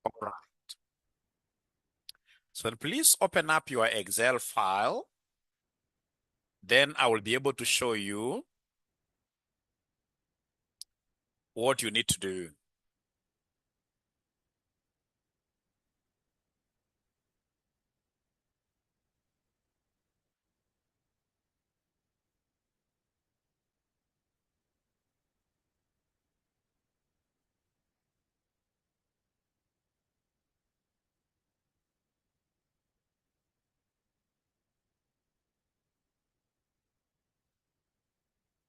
All right. So please open up your Excel file. Then I will be able to show you what you need to do.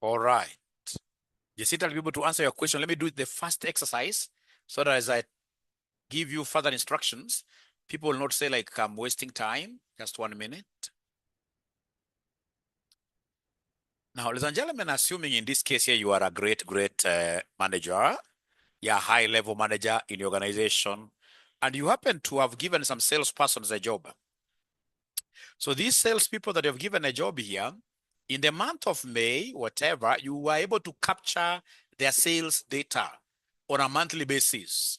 All right. Jessica will be able to answer your question. Let me do the first exercise so that as I give you further instructions, people will not say like I'm wasting time. Just 1 minute. Now, ladies and gentlemen, assuming in this case here you are a great manager, you're a high-level manager in your organization, and you happen to have given some salespersons a job. So these salespeople that you have given a job here, in the month of May, whatever, you were able to capture their sales data on a monthly basis.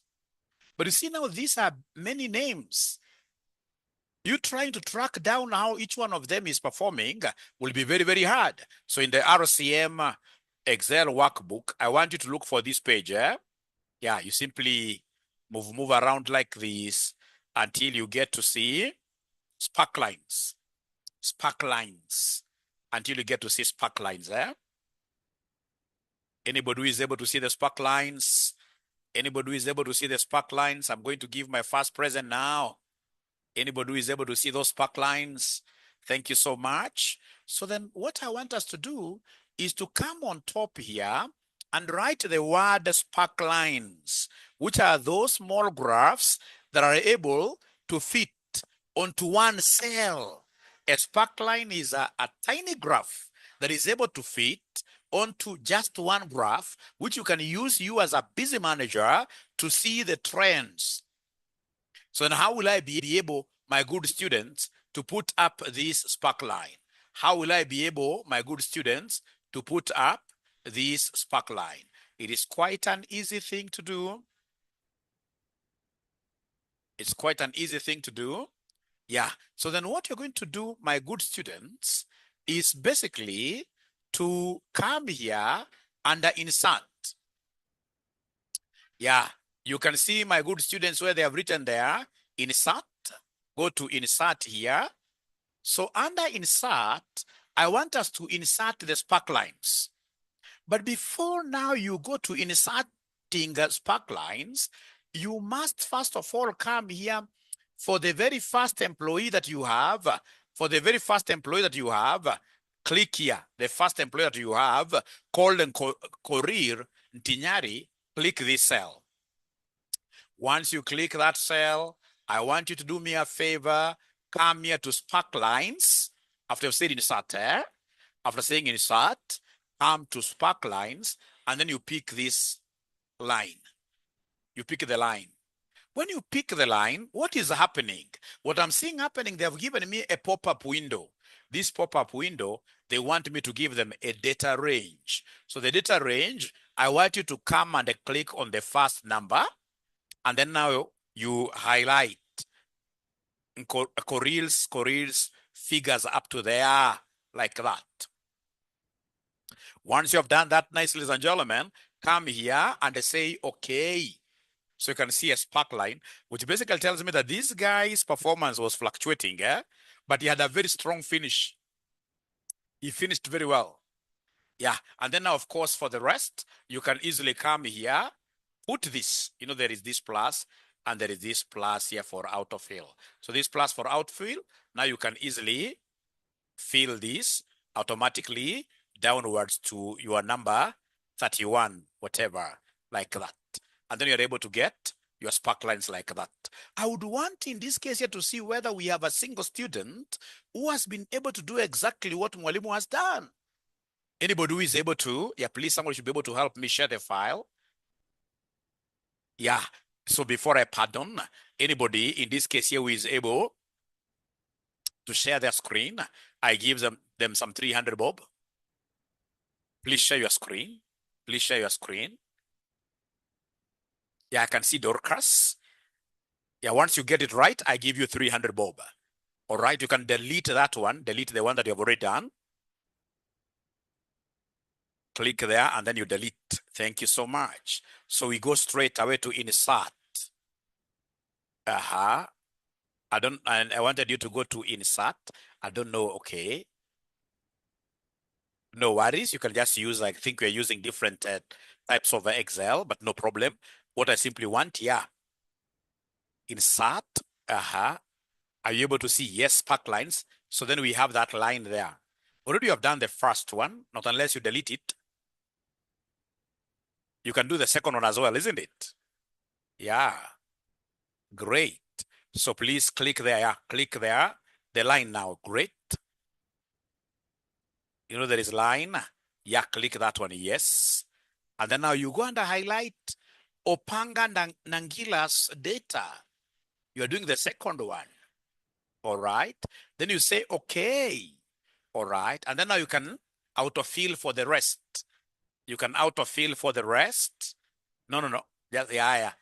But you see now, these are many names. You trying to track down how each one of them is performing will be very, very hard. So in the RCM Excel workbook, I want you to look for this page. Yeah, you simply move around like this until you get to see spark lines. Spark lines. Until you get to see spark lines. Anybody who is able to see the spark lines? Anybody who is able to see the spark lines? I'm going to give my first present now. Anybody who is able to see those spark lines? Thank you so much. So then what I want us to do is to come on top here and write the word spark lines, which are those small graphs that are able to fit onto one cell. A spark line is a tiny graph that is able to fit onto just one graph, which you can use you as a busy manager to see the trends. So then how will I be able, my good students, to put up this spark line? How will I be able, my good students, to put up this spark line? It is quite an easy thing to do. It's quite an easy thing to do. Yeah. So then what you're going to do, my good students, is basically to come here under insert. Yeah. You can see my good students where they have written there, insert. Go to insert here. So under insert, I want us to insert the spark lines. But before now you go to inserting the spark lines, you must first of all come here for the very first employee that you have. For the very first employee that you have, click here. The first employee that you have, called and Korir Ntinyari, click this cell. Once you click that cell, I want you to do me a favor, come here to spark lines. After I've said insert, after saying insert, come to spark lines, and then you pick this line. You pick the line. When you pick the line, what is happening? What I'm seeing happening, they have given me a pop-up window. This pop-up window, they want me to give them a data range. So the data range, I want you to come and click on the first number, and then now you highlight Koril's figures up to there, like that. Once you have done that, nice, ladies and gentlemen, come here and say, okay. So you can see a spark line, which basically tells me that this guy's performance was fluctuating, but he had a very strong finish. He finished very well. Yeah. And then now, of course, for the rest, you can easily come here, put this, there is this plus, and there is this plus here for autofill. So this plus for outfill, now you can easily fill this automatically downwards to your number 31, whatever, like that. And then you're able to get your spark lines like that. I would want in this case here to see whether we have a single student who has been able to do exactly what Mwalimu has done. Anybody who is able to, yeah, please, somebody should be able to help me share the file. Yeah, so before I pardon, anybody in this case here who is able to share their screen, I give them some 300 bob. Please share your screen. Please share your screen. Yeah, I can see Dorcas. Yeah, once you get it right, I give you 300 bob. All right, you can delete that one, delete the one that you have already done. Click there and then you delete. Thank you so much. So we go straight away to insert. I wanted you to go to insert. I don't know. Okay. No worries. You can just use, I think we're using different types of Excel, but no problem. What I simply want, yeah. Insert. Are you able to see? Yes, spark lines. So then we have that line there. Already you have done the first one, not unless you delete it. You can do the second one as well, isn't it? Yeah. Great. So please click there. Yeah, click there. The line now. Great. You know there is line. Yeah, click that one. Yes. And then now you go and highlight Opanga Nangila's data. You're doing the second one. All right. Then you say, okay. All right. And then now you can autofill for the rest. You can autofill for the rest. No. Yeah.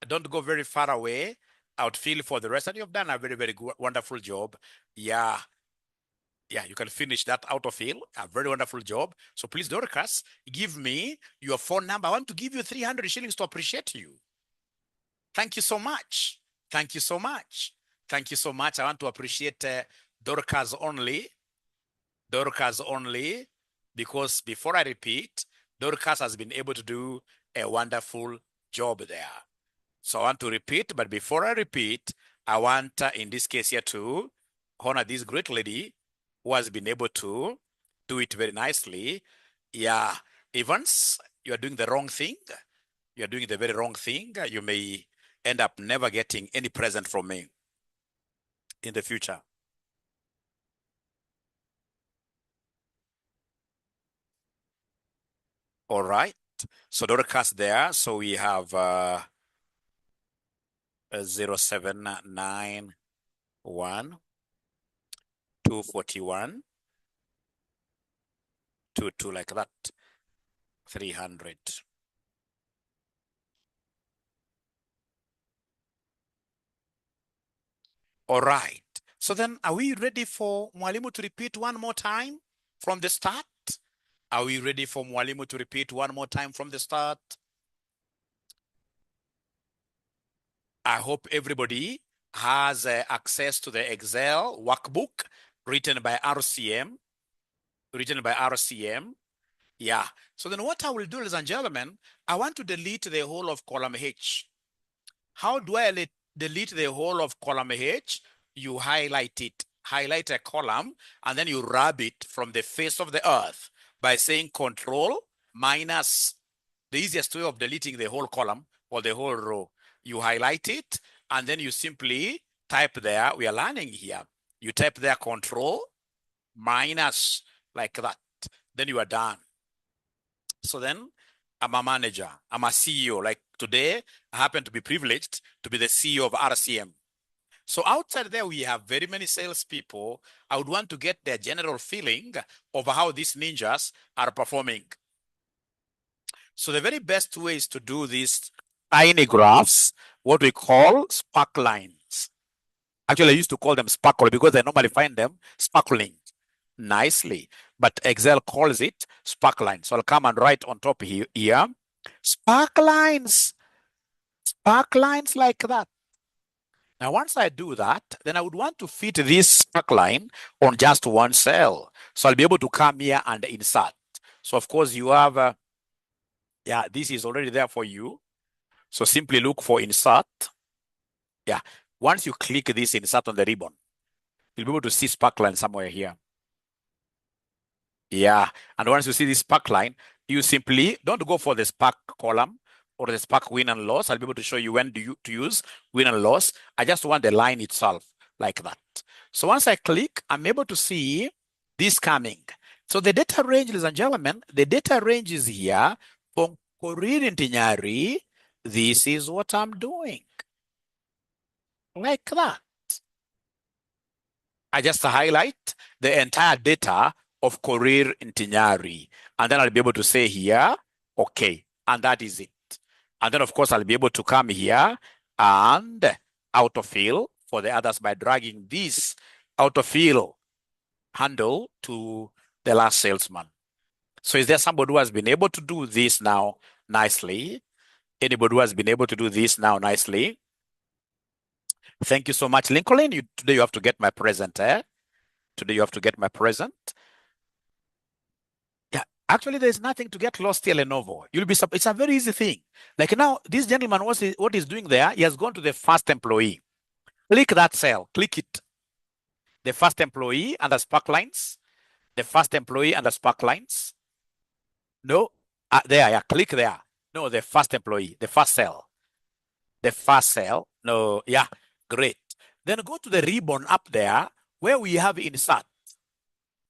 Don't go very far away. Outfill for the rest. And you've done a very, very good, wonderful job. Yeah. Yeah, you can finish that autofill. A very wonderful job. So please, Dorcas, give me your phone number. I want to give you 300 shillings to appreciate you. Thank you so much. Thank you so much. Thank you so much. I want to appreciate Dorcas only. Dorcas only, because before I repeat, Dorcas has been able to do a wonderful job there. So I want to repeat, but before I repeat, I want, in this case here, to honor this great lady who has been able to do it very nicely. Yeah, Evans, you are doing the wrong thing. You are doing the very wrong thing. You may end up never getting any present from me in the future. All right. So Dorcas there. So we have 0791 241 22 like that. 300. All right. So then are we ready for Mwalimu to repeat one more time from the start? Are we ready for Mwalimu to repeat one more time from the start? I hope everybody has access to the Excel workbook written by RCM. Yeah. So then what I will do, ladies and gentlemen, I want to delete the whole of column H. How do I delete the whole of column H? You highlight it, highlight a column, and then you rub it from the face of the earth by saying Control minus. The easiest way of deleting the whole column or the whole row. You highlight it, and then you simply type there. We are learning here. You type there Control minus like that. Then you are done. So then I'm a manager. I'm a CEO. Like today, I happen to be privileged to be the CEO of RCM. So outside there, we have very many salespeople. I would want to get their general feeling of how these ninjas are performing. So the very best way is to do these tiny graphs, what we call spark lines. Actually, I used to call them sparkle because I normally find them sparkling nicely, but Excel calls it spark lines. So I'll come and write on top here, spark lines like that. Now, once I do that, then I would want to fit this spark line on just one cell. So I'll be able to come here and insert. So of course you have, yeah, this is already there for you. So simply look for insert. Yeah, once you click this insert on the ribbon, you'll be able to see spark line somewhere here. Yeah, and once you see this spark line, you simply don't go for the spark column or the spark win and loss. I'll be able to show you when to use win and loss. I just want the line itself like that. So once I click, I'm able to see this coming. So the data range, ladies and gentlemen, the data range is here from Korir Ntinyari. This is what I'm doing. Like that. I just highlight the entire data of Korir Ntinyari. And then I'll be able to say here, okay, and that is it. And then of course I'll be able to come here and autofill for the others by dragging this autofill handle to the last salesman. So is there somebody who has been able to do this now nicely? Anybody who has been able to do this now nicely? Thank you so much, Lincoln. Today you have to get my present, eh? Today you have to get my present. Yeah, actually, there's nothing to get lost here, Lenovo. It's a very easy thing. Like now, this gentleman, what he's doing there, he has gone to the first employee. Click that cell, click it. The first employee under spark lines. The first employee under spark lines. No, there, yeah, click there. No, the first employee, the first cell. The first cell. No, yeah, great. Then go to the ribbon up there where we have insert.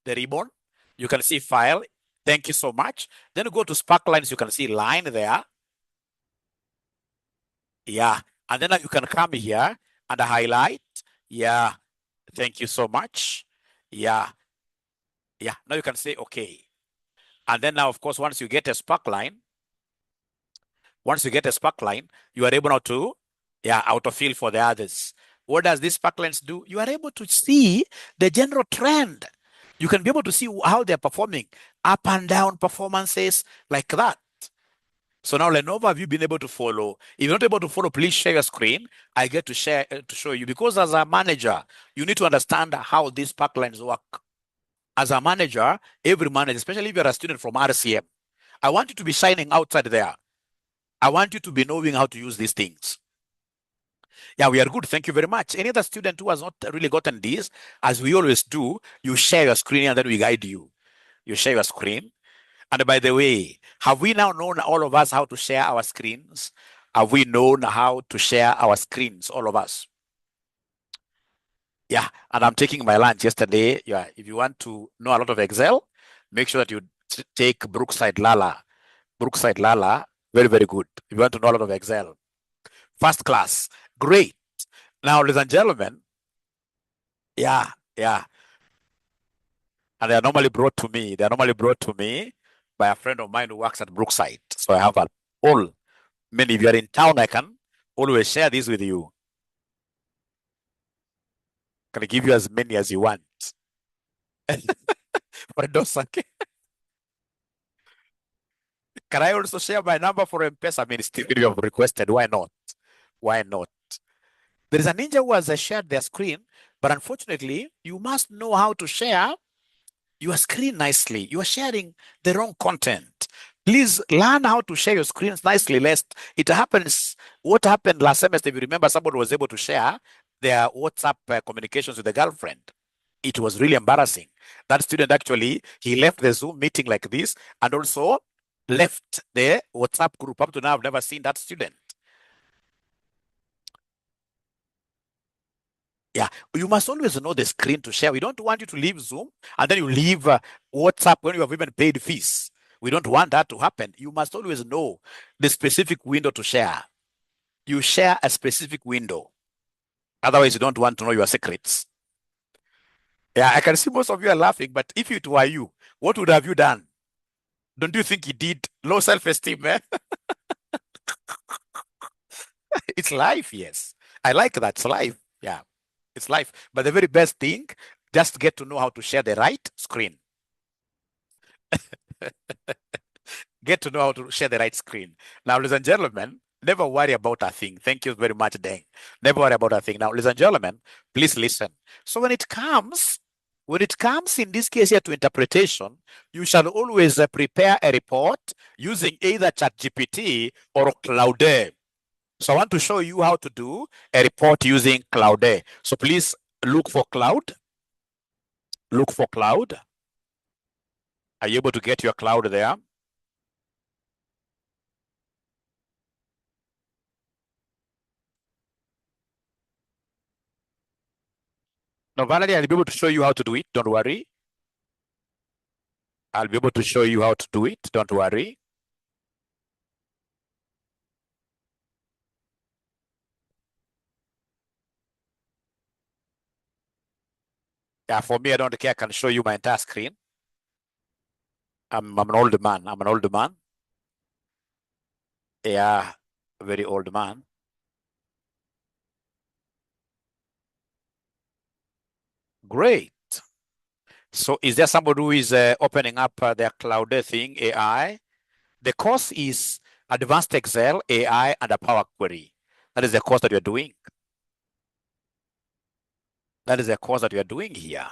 The ribbon, you can see file. Thank you so much. Then go to spark lines, you can see line there. Yeah, and then you can come here and highlight. Yeah, thank you so much. Yeah, yeah, now you can say okay. And then now, of course, once you get a spark line, you are able now to, autofill for the others. What does these spark lines do? You are able to see the general trend. You can be able to see how they're performing, up and down performances like that. So now, Lenovo, have you been able to follow? If you're not able to follow, please share your screen. I get to share to show you, because as a manager, you need to understand how these spark lines work. As a manager, every manager, especially if you're a student from RCM, I want you to be shining outside there. I want you to be knowing how to use these things. Yeah, we are good. Thank you very much. Any other student who has not really gotten this, as we always do, you share your screen and then we guide you. You share your screen. And by the way, have we now known, all of us, how to share our screens? Have we known how to share our screens, all of us? Yeah, and I'm taking my lunch yesterday. Yeah, if you want to know a lot of Excel, make sure that you take Brookside Lala. Brookside Lala, very, very good. If you want to know a lot of Excel. First class, great. Now, ladies and gentlemen, yeah. And they are normally brought to me. They are normally brought to me by a friend of mine who works at Brookside. So I have many. If you are in town, I can always share this with you. Can I give you as many as you want? But those can I also share my number for M-Pesa? I mean, still, if you have requested, why not? Why not? There is a ninja who has shared their screen, but unfortunately, you must know how to share your screen nicely. You are sharing the wrong content. Please learn how to share your screens nicely, lest it happens. What happened last semester, if you remember, somebody was able to share their WhatsApp communications with a girlfriend. It was really embarrassing. That student actually, he left the Zoom meeting like this and also left the WhatsApp group. Up to now, I've never seen that student. Yeah, you must always know the screen to share. We don't want you to leave Zoom and then you leave WhatsApp when you have even paid fees. We don't want that to happen. You must always know the specific window to share. You share a specific window. Otherwise, you don't want to know your secrets. Yeah, I can see most of you are laughing, but if it were you, what would have you done? Don't you think he did? Low self-esteem, eh? It's life, yes. I like that. It's life. Yeah, it's life. But the very best thing, just get to know how to share the right screen. Get to know how to share the right screen. Now, ladies and gentlemen, never worry about a thing. Thank you very much, Deng. Never worry about a thing. Now, ladies and gentlemen, please listen. So when it comes in this case here to interpretation, you shall always prepare a report using either ChatGPT or Cloud. So I want to show you how to do a report using Cloud. So please look for Cloud. Look for Cloud. Are you able to get your Cloud there? Now, Valerie, I'll be able to show you how to do it. Don't worry. I'll be able to show you how to do it. Don't worry. Yeah, for me, I don't care. I can show you my entire screen. I'm an old man. I'm an old man. Yeah, very old man. Great. So is there somebody who is opening up their cloud thing, AI? The course is Advanced Excel, AI, and a Power Query. That is the course that you're doing. That is the course that you're doing here.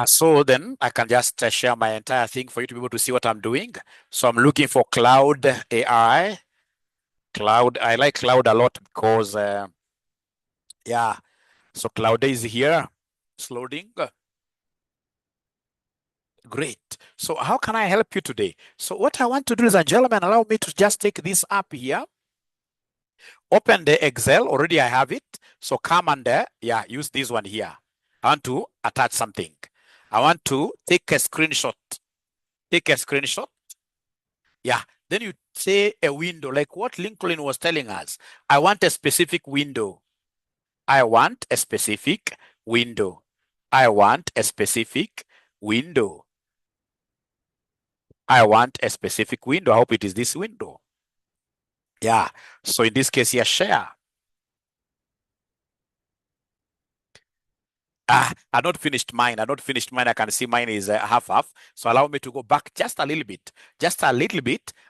So then I can just share my entire thing for you to be able to see what I'm doing. So I'm looking for cloud AI. Cloud, I like cloud a lot because, yeah, so cloud is here. It's loading. Great. So how can I help you today? So what I want to do, ladies and gentlemen, allow me to just take this up here. Open the Excel. Already I have it. So come and yeah, use this one here. I want to attach something. I want to take a screenshot. Take a screenshot. Yeah. Then you say a window, like what Lincoln was telling us. I want a specific window. I want a specific window. I want a specific window. I want a specific window. I hope it is this window. Yeah. So in this case here, share. I not finished mine. I not finished mine. I can see mine is half. So allow me to go back just a little bit,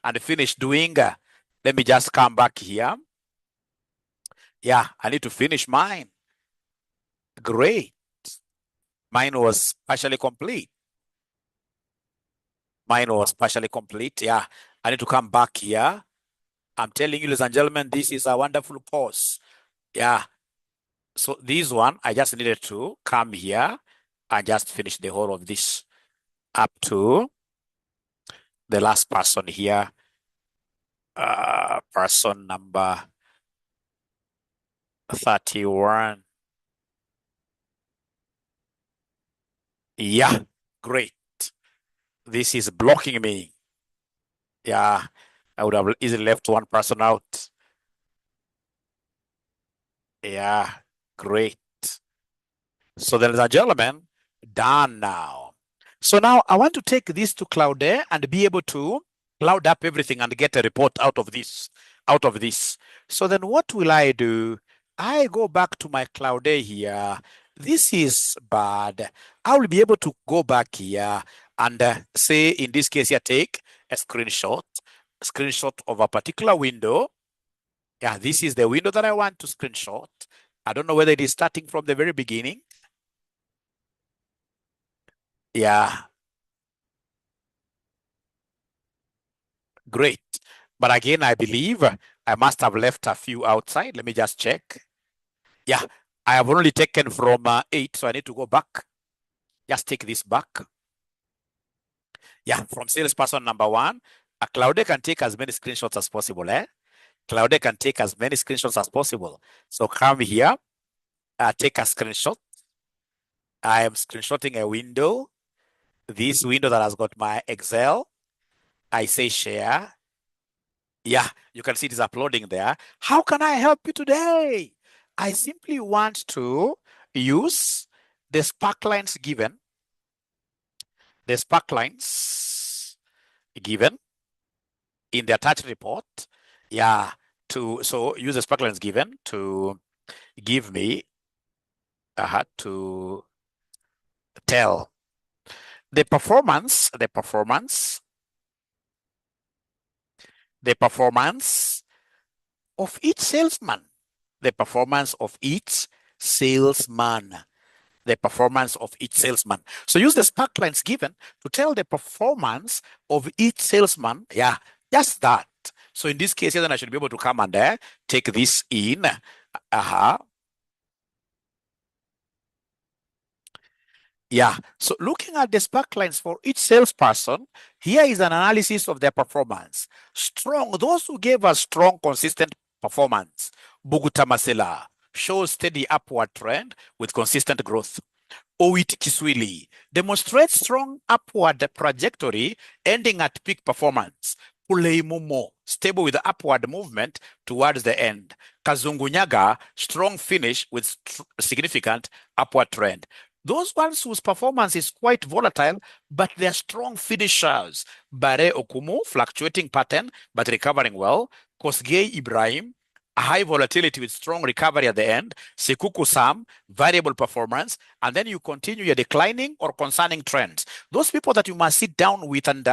and finish doing. Let me just come back here. Yeah, I need to finish mine. Great. Mine was partially complete. Mine was partially complete. Yeah, I need to come back here. I'm telling you, ladies and gentlemen, this is a wonderful course. Yeah. So this one, I just needed to come here and just finish the whole of this up to the last person here. Person number 31. Yeah, great. This is blocking me. Yeah, I would have easily left one person out. Yeah, great. So, ladies and gentlemen, done now. So now I want to take this to Cloud and be able to cloud up everything and get a report out of this. So then what will I do? I go back to my Cloud here. This is bad. I will be able to go back here and say, in this case here, take a screenshot of a particular window. Yeah, this is the window that I want to screenshot. I don't know whether it is starting from the very beginning. Yeah, great. But again, I believe I must have left a few outside. Let me just check. Yeah, I have only taken from 8, so I need to go back. Just take this back. Yeah, from salesperson number 1. A Cloud can take as many screenshots as possible. Cloud can take as many screenshots as possible. So come here, take a screenshot. I am screenshotting a window. This window that has got my Excel. I say share. Yeah, you can see it is uploading there. How can I help you today? I simply want to use the sparklines given. The sparklines given in the attached report. Yeah, so use the sparklines given to give me to tell the performance of each salesman. The performance of each salesman. The performance of each salesman. So use the sparklines given to tell the performance of each salesman. Yeah, just that. So in this case, then I should be able to come and take this in. Yeah, so looking at the sparklines for each salesperson, here is an analysis of their performance. Strong, those who gave us strong, consistent performance. Buguta Masela shows steady upward trend with consistent growth. Owit Kiswili demonstrates strong upward trajectory ending at peak performance. Pulei Mumo, stable with upward movement towards the end. Kazungunyaga, strong finish with significant upward trend. Those ones whose performance is quite volatile, but they're strong finishers. Bare Okumu, fluctuating pattern, but recovering well. Kosgei Ibrahim, a high volatility with strong recovery at the end. Sekuku Sam, variable performance. And then you continue your declining or concerning trends. Those people that you must sit down with and,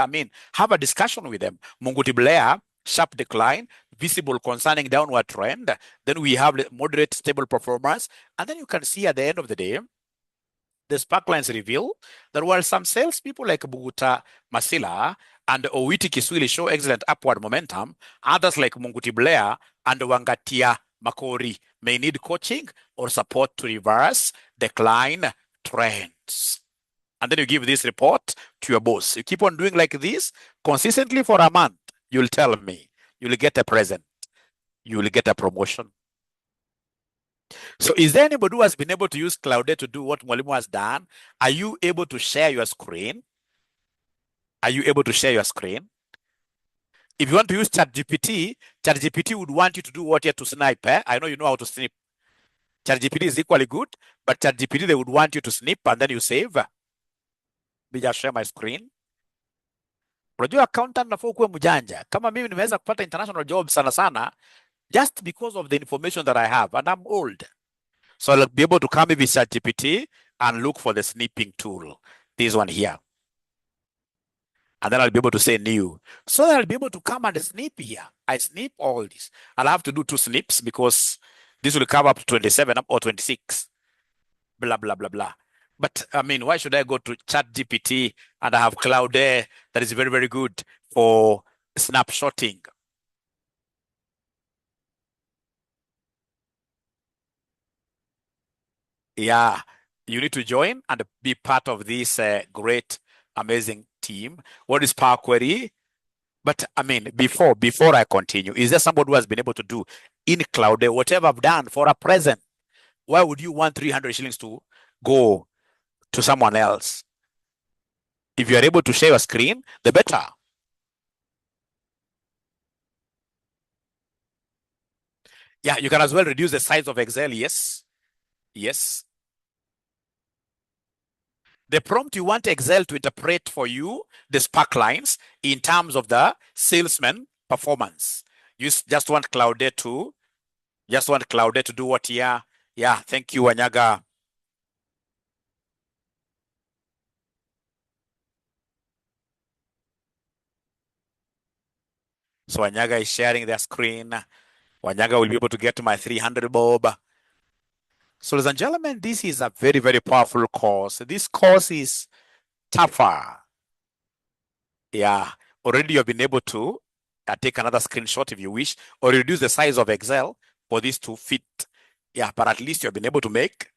have a discussion with them. Munguti Blair, sharp decline, visible concerning downward trend. Then we have the moderate stable performance. And then you can see at the end of the day, the sparklines reveal that while some salespeople like Buguta Masila and Owiti Kiswili show excellent upward momentum, others like Munguti Blair and Wangatia Makori may need coaching or support to reverse decline trends. And then you give this report to your boss. You keep on doing like this consistently for a month. You'll tell me. You'll get a present. You'll get a promotion. So is there anybody who has been able to use Cloudate to do what Mwalimu has done? Are you able to share your screen? Are you able to share your screen? If you want to use ChatGPT, ChatGPT would want you to do what you have to snipe. I know you know how to snip. ChatGPT is equally good, but ChatGPT, they would want you to snip and then you save. Me just share my screen. Unajua accountant nafaa kuwe mjanja. Kama mimi nimeweza kupata international jobs sana sana just because of the information that I have, and I'm old. So I'll be able to come with ChatGPT and look for the snipping tool. This one here. And then I'll be able to say new. So I'll be able to come and snip here. I snip all this. I'll have to do 2 snips because this will cover up to 27 or 26. Blah, blah, blah, blah. But why should I go to ChatGPT and I have Cloudate that is very, very good for snapshotting? Yeah, you need to join and be part of this great, amazing team. What is Power Query? But before I continue, is there somebody who has been able to do in Cloudate whatever I've done for a present? Why would you want 300 shillings to go to someone else? If you are able to share your screen, the better. Yeah, you can as well reduce the size of Excel. Yes. Yes. The prompt, you want Excel to interpret for you the spark lines in terms of the salesman performance. You just want Cloudate to do what here? Yeah, thank you, Wanyaga. So Wanyaga is sharing their screen. Wanyaga will be able to get to my 300 bob. So ladies and gentlemen, this is a very, very powerful course. This course is tougher. Yeah, already you've been able to take another screenshot if you wish, or reduce the size of Excel for this to fit. Yeah, but at least you've been able to make,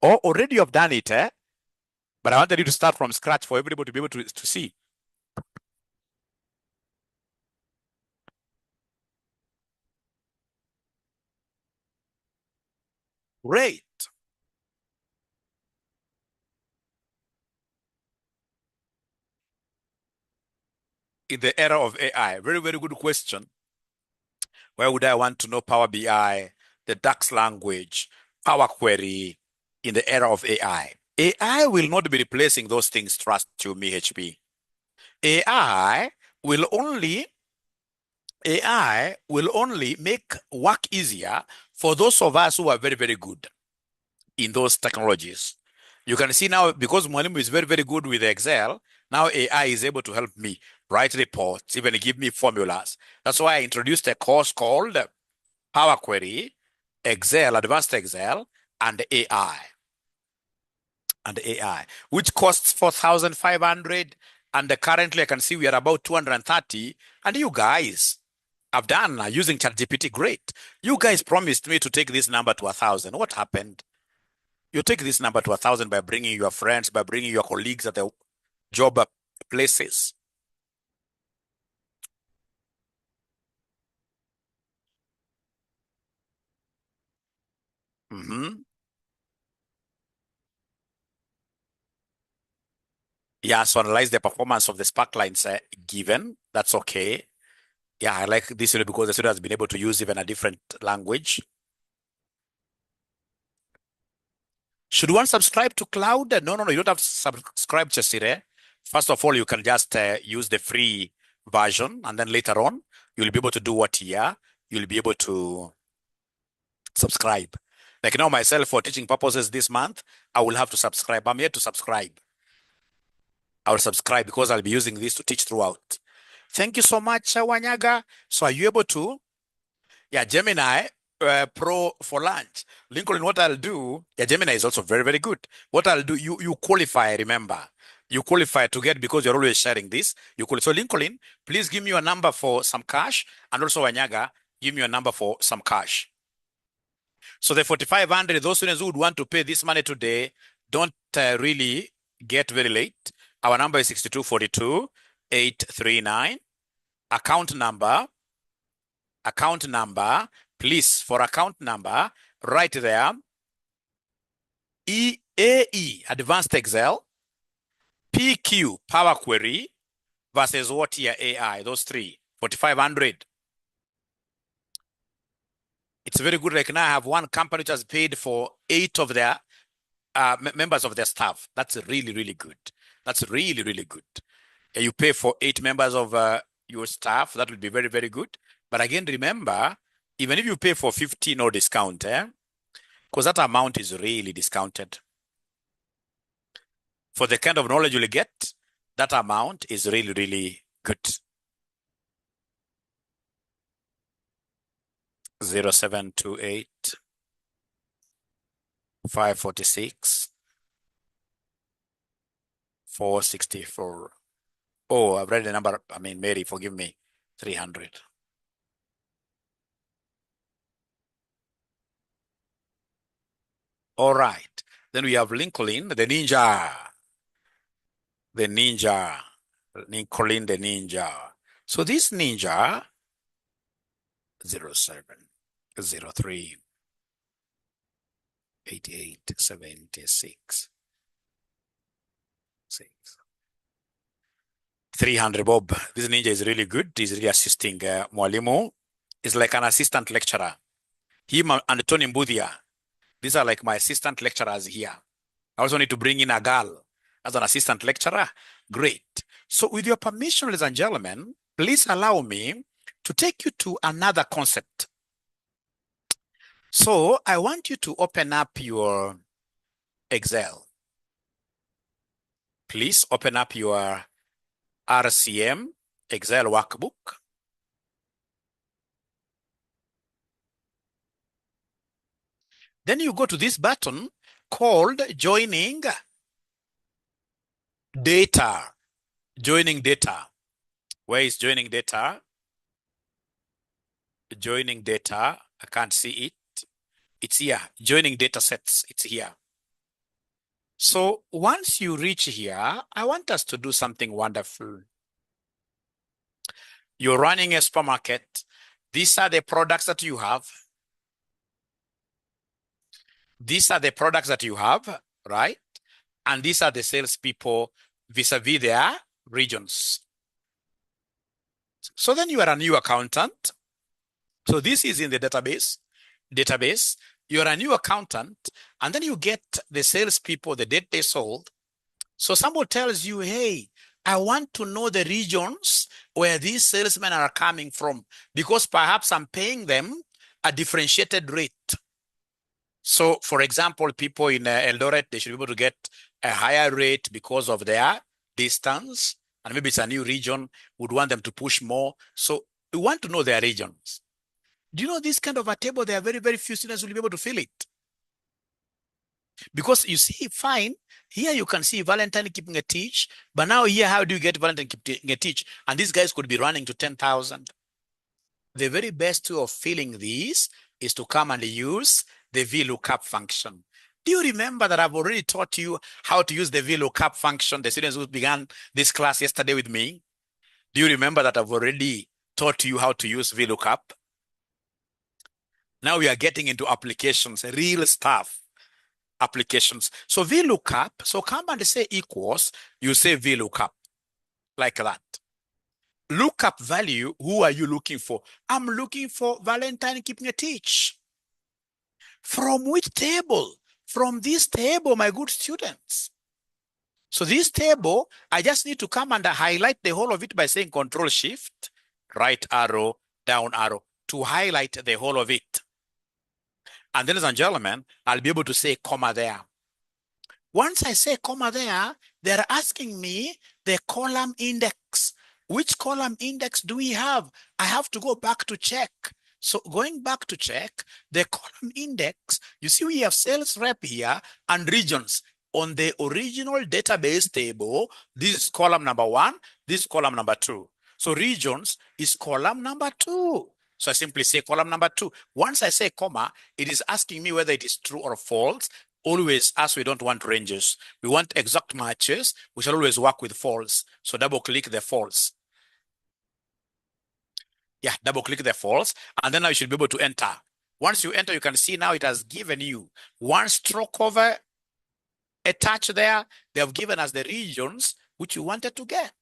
or already you've done it, but I wanted you to start from scratch for everybody to be able to see. Great. In the era of AI, very, very good question. Why would I want to know Power BI, the DAX language, Power Query in the era of AI? AI will not be replacing those things, trust you, me, HP. AI will only make work easier for those of us who are very, very good in those technologies. You can see now, because Mwalimu is very, very good with Excel, now AI is able to help me write reports, even give me formulas. That's why I introduced a course called Power Query, Excel, Advanced Excel, and AI. Which costs 4,500. And currently I can see we are about 230. And you guys have done using ChatGPT, great. You guys promised me to take this number to 1,000. What happened? You take this number to 1,000 by bringing your friends, by bringing your colleagues at the job places. Yeah, so analyze the performance of the sparklines given. That's okay. Yeah, I like this because the student has been able to use even a different language. Should one subscribe to cloud? No, you don't have to subscribe, Chesire. First of all, you can just use the free version, and then later on, you'll be able to do what here. You'll be able to subscribe. Like now, myself, for teaching purposes this month, I will have to subscribe. I'm here to subscribe. I will subscribe because I'll be using this to teach throughout. Thank you so much, Wanyaga. So are you able to? Yeah, Gemini Pro for lunch. Lincoln, what I'll do, yeah, Gemini is also very, very good. What I'll do, you qualify, remember. You qualify to get, because you're always sharing this. You qualify. So Lincoln, please give me your number for some cash. And also Wanyaga, give me your number for some cash. So the 4,500, those students who would want to pay this money today, don't really get very late. Our number is 6242-839. Account number, please, for account number, right there, EAE, Advanced Excel, PQ, Power Query, versus what here, AI, those three, 4,500. It's very good. Like now I have one company which has paid for 8 of their members of their staff. That's really, really good. That's really, really good. You pay for 8 members of your staff. That would be very, very good. But again, remember, even if you pay for 50, no discount, because that amount is really discounted. For the kind of knowledge you'll get, that amount is really, really good. 0728 546 464. Oh, I've read the number. I mean, Mary, forgive me. 300. All right. Then we have Lincoln, the ninja. The ninja. Lincoln, the ninja. So this ninja, 0703 8876 6. 300 Bob. This ninja is really good. He's really assisting Mwalimu. He's like an assistant lecturer. Him and Tony Mbudia. These are like my assistant lecturers here. I also need to bring in a girl as an assistant lecturer. Great. So with your permission, ladies and gentlemen, please allow me to take you to another concept. So I want you to open up your Excel. Please open up your RCM Excel workbook. Then you go to this button called Joining Data. Joining Data. Where is Joining Data? Joining Data. I can't see it. It's here. Joining Data Sets. It's here. So once you reach here, I want us to do something wonderful. You're running a supermarket. These are the products that you have. These are the products that you have, right? And these are the salespeople vis-a-vis their regions. So then you are a new accountant. So this is in the database. You're a new accountant, and then you get the salespeople, the date they sold. So someone tells you, hey, I want to know the regions where these salesmen are coming from, because perhaps I'm paying them a differentiated rate. So, for example, people in Eldoret, they should be able to get a higher rate because of their distance, and maybe it's a new region, would want them to push more. So we want to know their regions. Do you know this kind of a table, there are very, very few students who will be able to fill it. Because you see, fine, here you can see Valentine keeping a teach, but now here, how do you get Valentine keeping a teach? And these guys could be running to 10,000. The very best way of filling these is to come and use the VLOOKUP function. Do you remember that I've already taught you how to use the VLOOKUP function, the students who began this class yesterday with me? Do you remember that I've already taught you how to use VLOOKUP? Now we are getting into applications, real stuff, applications. So VLOOKUP, so come and say equals, you say VLOOKUP, like that. Lookup value, who are you looking for? I'm looking for Valentine keeping a teach. From which table? From this table, my good students. So this table, I just need to come and highlight the whole of it by saying Control Shift, right arrow, down arrow, to highlight the whole of it. And ladies and gentlemen, I'll be able to say comma there. Once I say comma there, they're asking me the column index. Which column index do we have? I have to go back to check. So going back to check, the column index, you see we have sales rep here and regions. On the original database table, this is column number 1, this is column number 2. So regions is column number 2. So I simply say column number 2. Once I say comma, it is asking me whether it is true or false. Always, as we don't want ranges, we want exact matches. We shall always work with false. So double click the false. Yeah, double click the false, and then now you should be able to enter. Once you enter, you can see now it has given you one stroke over a touch there. They have given us the regions which you wanted to get.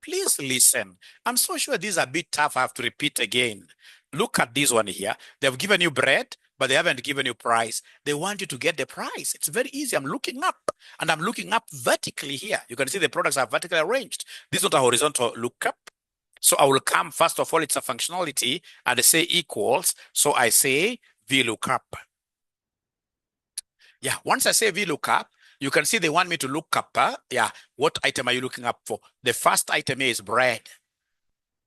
Please listen. I'm so sure these are a bit tough. I have to repeat again. Look at this one here. They've given you bread, but they haven't given you price. They want you to get the price. It's very easy. I'm looking up, and I'm looking up vertically here. You can see the products are vertically arranged. This is not a horizontal lookup. So I will come, first of all, it's a functionality, and I say equals. So I say VLOOKUP. Yeah, once I say VLOOKUP, you can see they want me to look up. Yeah, what item are you looking up for? The first item is bread.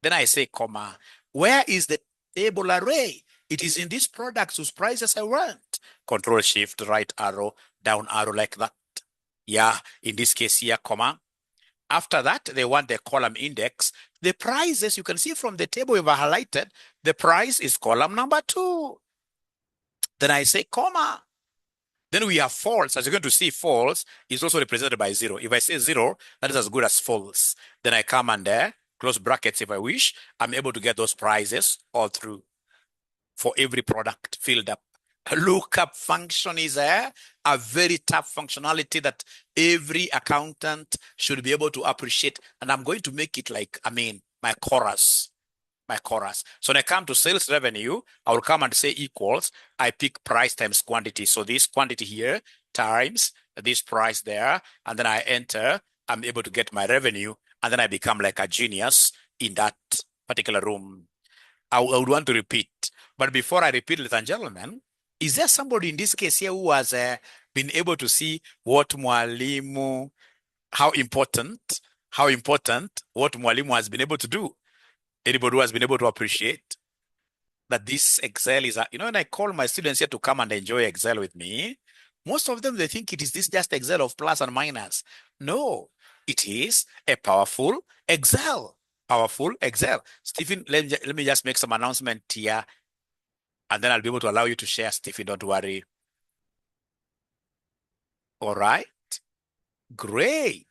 Then I say, comma, where is the table array? It is in these products whose prices I want. Control Shift, right arrow, down arrow like that. Yeah, in this case here, comma. After that, they want the column index. The prices, you can see from the table we've highlighted, the price is column number 2. Then I say, comma. Then we have false. As you're going to see, false is also represented by 0. If I say 0, that is as good as false. Then I come under close brackets if I wish. I'm able to get those prices all through for every product filled up. A lookup function is a very tough functionality that every accountant should be able to appreciate. And I'm going to make it like, my chorus. So when I come to sales revenue, I will come and say equals. I pick price times quantity. So this quantity here times this price there, and then I enter. I'm able to get my revenue, and then I become like a genius in that particular room. I would want to repeat. But before I repeat, ladies and gentlemen, is there somebody in this case here who has been able to see what Mwalimu, how important what Mwalimu has been able to do? Anybody who has been able to appreciate that this Excel is, when I call my students here to come and enjoy Excel with me, most of them, they think it is this just Excel of plus and minus. No, it is a powerful Excel. Powerful Excel. Stephen, let me just make some announcement here, and then I'll be able to allow you to share, Stephen, don't worry. All right. Great.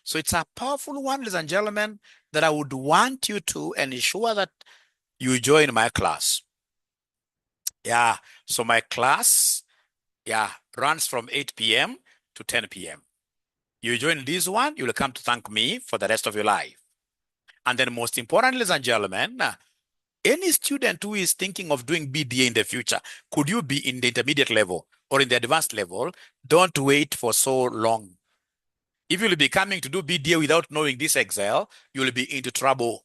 So it's a powerful one, ladies and gentlemen, that I would want you to ensure that you join my class. Yeah, so my class, runs from 8 p.m. to 10 p.m. You join this one, you'll come to thank me for the rest of your life. And then most importantly, ladies and gentlemen, any student who is thinking of doing BDA in the future, could you be in the intermediate level or in the advanced level? Don't wait for so long. If you'll be coming to do BDA without knowing this Excel, you'll be into trouble.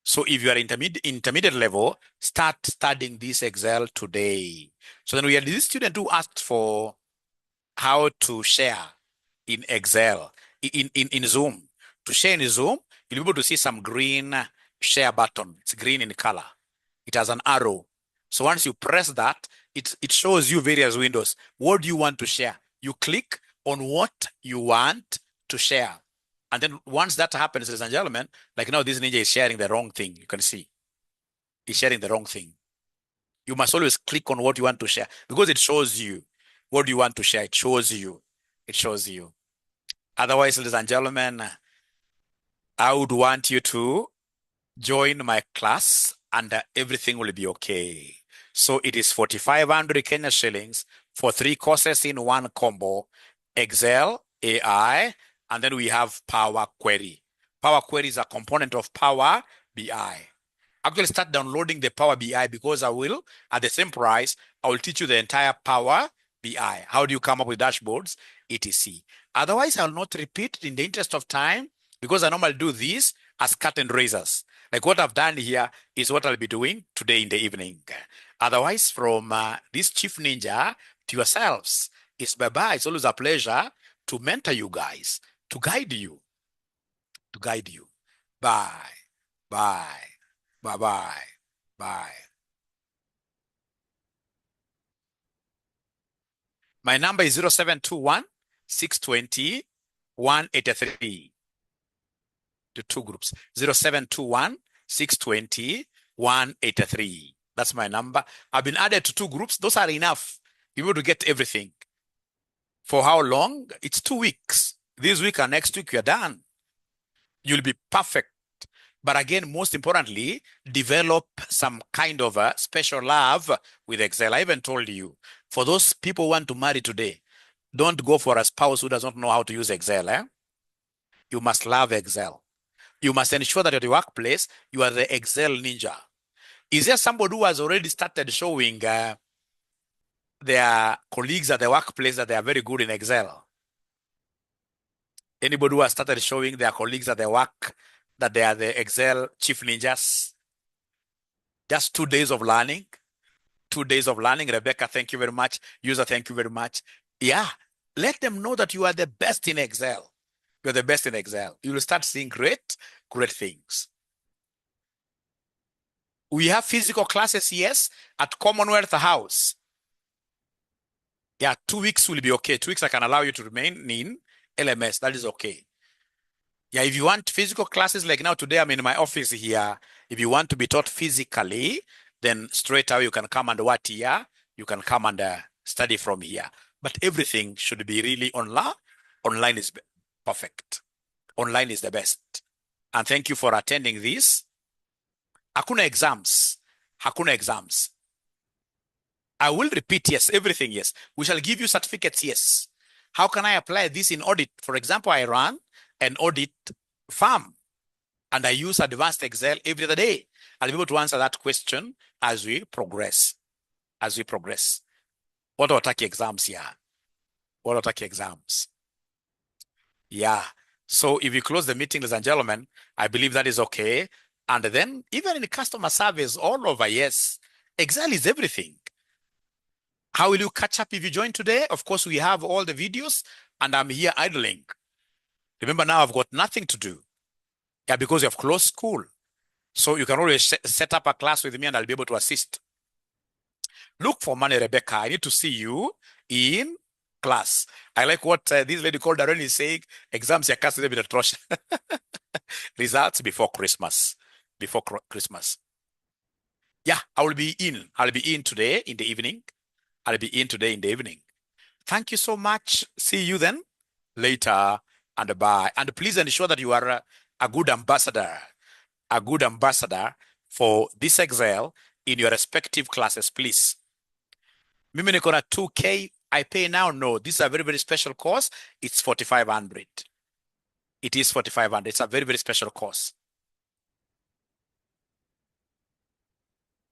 So if you are intermediate level, start studying this Excel today. So then we had this student who asked for how to share in Excel, in Zoom. To share in Zoom, you'll be able to see some green share button. It's green in color. It has an arrow. So once you press that, it shows you various windows. What do you want to share? You click on what you want to share. And then once that happens, ladies and gentlemen, like now this ninja is sharing the wrong thing. You can see. He's sharing the wrong thing. You must always click on what you want to share because it shows you what you want to share. It shows you. Otherwise, ladies and gentlemen, I would want you to join my class and everything will be okay. So it is 4,500 Kenya shillings for 3 courses in one combo. Excel, AI, and then we have Power Query. Power Query is a component of Power BI. Actually start downloading the Power BI, because I will, at the same price, I will teach you the entire Power BI. How do you come up with dashboards, etc. Otherwise, I will not repeat in the interest of time, because I normally do this as curtain raisers. Like what I've done here is what I'll be doing today in the evening. Otherwise, from this Chief Ninja to yourselves, it's bye-bye. It's always a pleasure to mentor you guys, to guide you, to guide you. Bye, bye, bye-bye, bye. My number is 0721 620 183. The two groups, 0721 620 183. That's my number. I've been added to two groups. Those are enough. You're able to get everything. For how long? It's 2 weeks. This week and next week, you're done. You'll be perfect. But again, most importantly, develop some kind of a special love with Excel. I even told you, for those people who want to marry today, don't go for a spouse who doesn't know how to use Excel. You must love Excel. You must ensure that at your workplace, you are the Excel ninja. Is there somebody who has already started showing their colleagues at the workplace that they are very good in Excel? Anybody who has started showing their colleagues at their work that they are the Excel chief ninjas? Just 2 days of learning. 2 days of learning. Rebecca, thank you very much. User, thank you very much. Yeah, let them know that you are the best in Excel. You're the best in Excel. You will start seeing great things. We have physical classes, yes, at Commonwealth House. Yeah, 2 weeks will be okay. 2 weeks I can allow you to remain in LMS. That is okay. Yeah, if you want physical classes, like now today I'm in my office here. If you want to be taught physically, then straight away you can come and what here? You can come and study from here. But everything should be really online. Online is perfect. Online is the best. And thank you for attending this. Hakuna exams. Hakuna exams. I will repeat, yes, everything, yes. We shall give you certificates, yes. How can I apply this in audit? For example, I run an audit firm and I use advanced Excel every other day. I'll be able to answer that question as we progress. As we progress. What are our exams here? What are our exams? Yeah. So if you close the meeting, ladies and gentlemen, I believe that is okay. And then even in customer service all over, yes, Excel is everything. How will you catch up if you join today? Of course, we have all the videos and I'm here idling. Remember now I've got nothing to do. Yeah, because you have closed school. So you can always set up a class with me and I'll be able to assist. Look for money, Rebecca. I need to see you in class. I like what this lady called Darren is saying. Exams are cast with atrocious. Results before Christmas. Before Christmas. Yeah, I will be in. I'll be in today in the evening. I'll be in today in the evening. Thank you so much. See you then later and bye. And please ensure that you are a good ambassador for this Excel in your respective classes, please. Mimi niko na 2K. I pay now? No, this is a very, very special course. It's 4,500. It is 4,500. It's a very, very special course.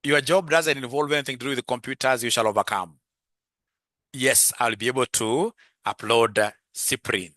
Your job doesn't involve anything to do with the computers. You shall overcome. Yes, I'll be able to upload Cyprian.